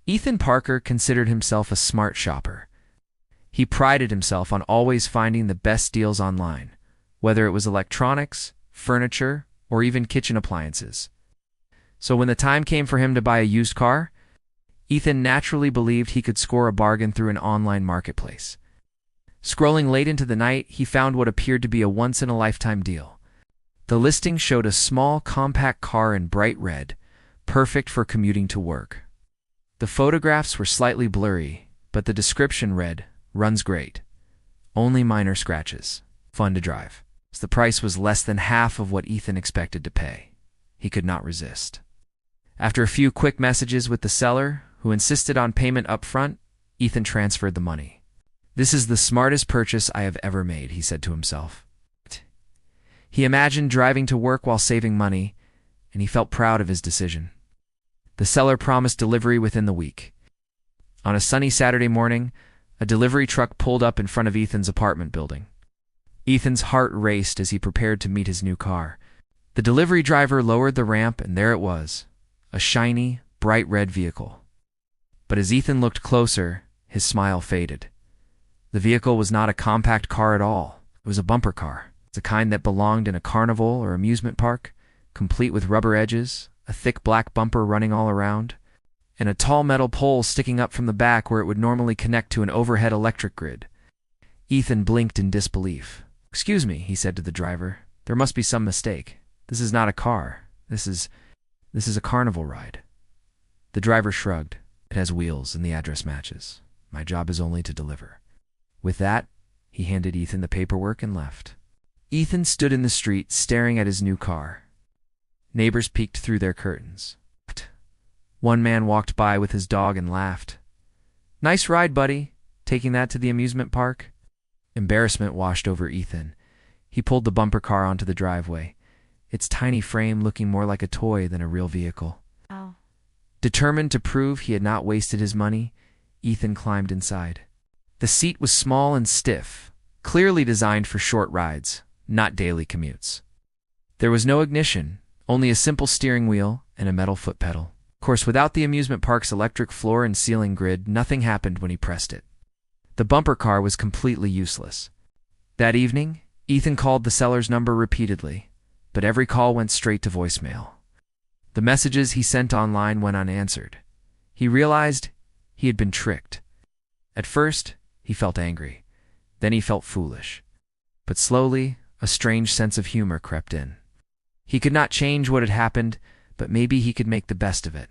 Ethan Parker considered himself a smart shopper. He prided himself on always finding the best deals online, whether it was electronics, furniture, or even kitchen appliances. So when the time came for him to buy a used car, Ethan naturally believed he could score a bargain through an online marketplace. Scrolling late into the night, he found what appeared to be a once-in-a-lifetime deal. The listing showed a small, compact car in bright red, perfect for commuting to work. The photographs were slightly blurry, but the description read, "Runs great. Only minor scratches. Fun to drive." The price was less than half of what Ethan expected to pay. He could not resist. After a few quick messages with the seller, who insisted on payment up front, Ethan transferred the money. "This is the smartest purchase I have ever made," he said to himself. He imagined driving to work while saving money, and he felt proud of his decision. The seller promised delivery within the week. On a sunny Saturday morning, a delivery truck pulled up in front of Ethan's apartment building. Ethan's heart raced as he prepared to meet his new car. The delivery driver lowered the ramp, and there it was, a shiny, bright red vehicle. But as Ethan looked closer, his smile faded. The vehicle was not a compact car at all. It was a bumper car, the kind that belonged in a carnival or amusement park, complete with rubber edges, a thick black bumper running all around, and a tall metal pole sticking up from the back where it would normally connect to an overhead electric grid. Ethan blinked in disbelief. "Excuse me," he said to the driver. "There must be some mistake. This is not a car. This is a carnival ride." The driver shrugged. "It has wheels and the address matches. My job is only to deliver." With that, he handed Ethan the paperwork and left. Ethan stood in the street staring at his new car. Neighbors peeked through their curtains. One man walked by with his dog and laughed. "Nice ride, buddy. Taking that to the amusement park?" Embarrassment washed over Ethan. He pulled the bumper car onto the driveway, its tiny frame looking more like a toy than a real vehicle. Oh. Determined to prove he had not wasted his money, Ethan climbed inside. The seat was small and stiff, clearly designed for short rides, not daily commutes. There was no ignition, only a simple steering wheel and a metal foot pedal. Of course, without the amusement park's electric floor and ceiling grid, nothing happened when he pressed it. The bumper car was completely useless. That evening, Ethan called the seller's number repeatedly, but every call went straight to voicemail. The messages he sent online went unanswered. He realized he had been tricked. At first, he felt angry. Then he felt foolish. But slowly, a strange sense of humor crept in. He could not change what had happened, but maybe he could make the best of it.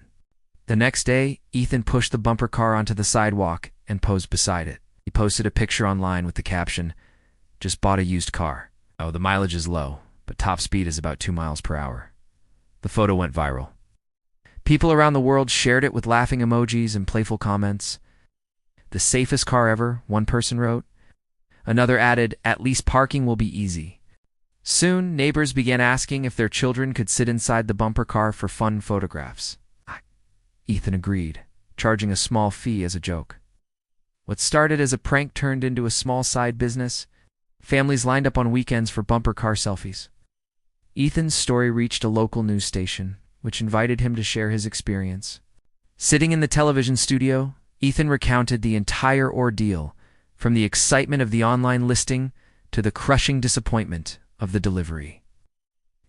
The next day, Ethan pushed the bumper car onto the sidewalk and posed beside it. He posted a picture online with the caption, "Just bought a used car. Oh, the mileage is low, but top speed is about 2 miles per hour." The photo went viral. People around the world shared it with laughing emojis and playful comments. "The safest car ever," one person wrote. Another added, "At least parking will be easy." Soon, neighbors began asking if their children could sit inside the bumper car for fun photographs. Ethan agreed, charging a small fee as a joke. What started as a prank turned into a small side business. Families lined up on weekends for bumper car selfies. Ethan's story reached a local news station, which invited him to share his experience. Sitting in the television studio, Ethan recounted the entire ordeal, from the excitement of the online listing to the crushing disappointment of the delivery.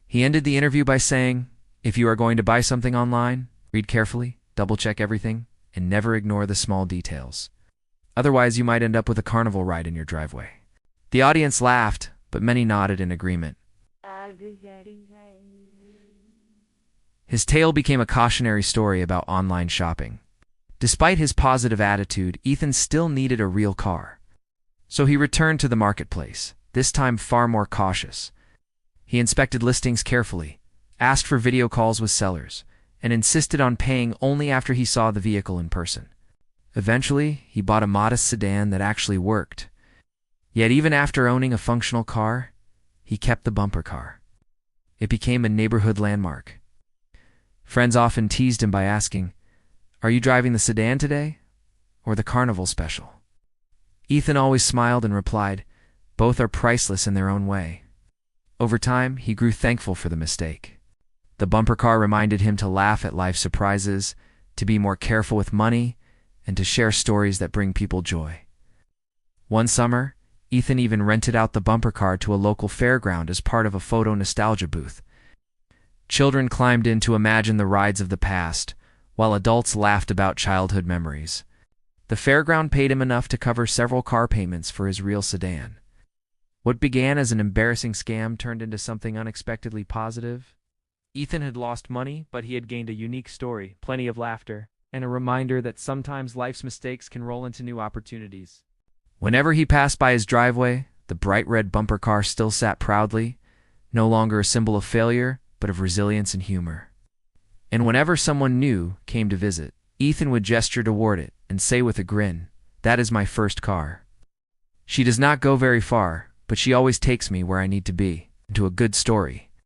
He ended the interview by saying, "If you are going to buy something online, read carefully, double-check everything, and never ignore the small details. Otherwise, you might end up with a carnival ride in your driveway." The audience laughed, but many nodded in agreement. His tale became a cautionary story about online shopping. Despite his positive attitude, Ethan still needed a real car. So he returned to the marketplace, this time far more cautious. He inspected listings carefully, asked for video calls with sellers, and insisted on paying only after he saw the vehicle in person. Eventually, he bought a modest sedan that actually worked. Yet even after owning a functional car, he kept the bumper car. It became a neighborhood landmark. Friends often teased him by asking, "Are you driving the sedan today, or the carnival special?" Ethan always smiled and replied, "Both are priceless in their own way." Over time, he grew thankful for the mistake. The bumper car reminded him to laugh at life's surprises, to be more careful with money, and to share stories that bring people joy. One summer, Ethan even rented out the bumper car to a local fairground as part of a photo nostalgia booth. Children climbed in to imagine the rides of the past, while adults laughed about childhood memories. The fairground paid him enough to cover several car payments for his real sedan. What began as an embarrassing scam turned into something unexpectedly positive. Ethan had lost money, but he had gained a unique story, plenty of laughter, and a reminder that sometimes life's mistakes can roll into new opportunities. Whenever he passed by his driveway, the bright red bumper car still sat proudly, no longer a symbol of failure, but of resilience and humor. And whenever someone new came to visit, Ethan would gesture toward it and say with a grin, "That is my first car. She does not go very far, but she always takes me where I need to be, to a good story."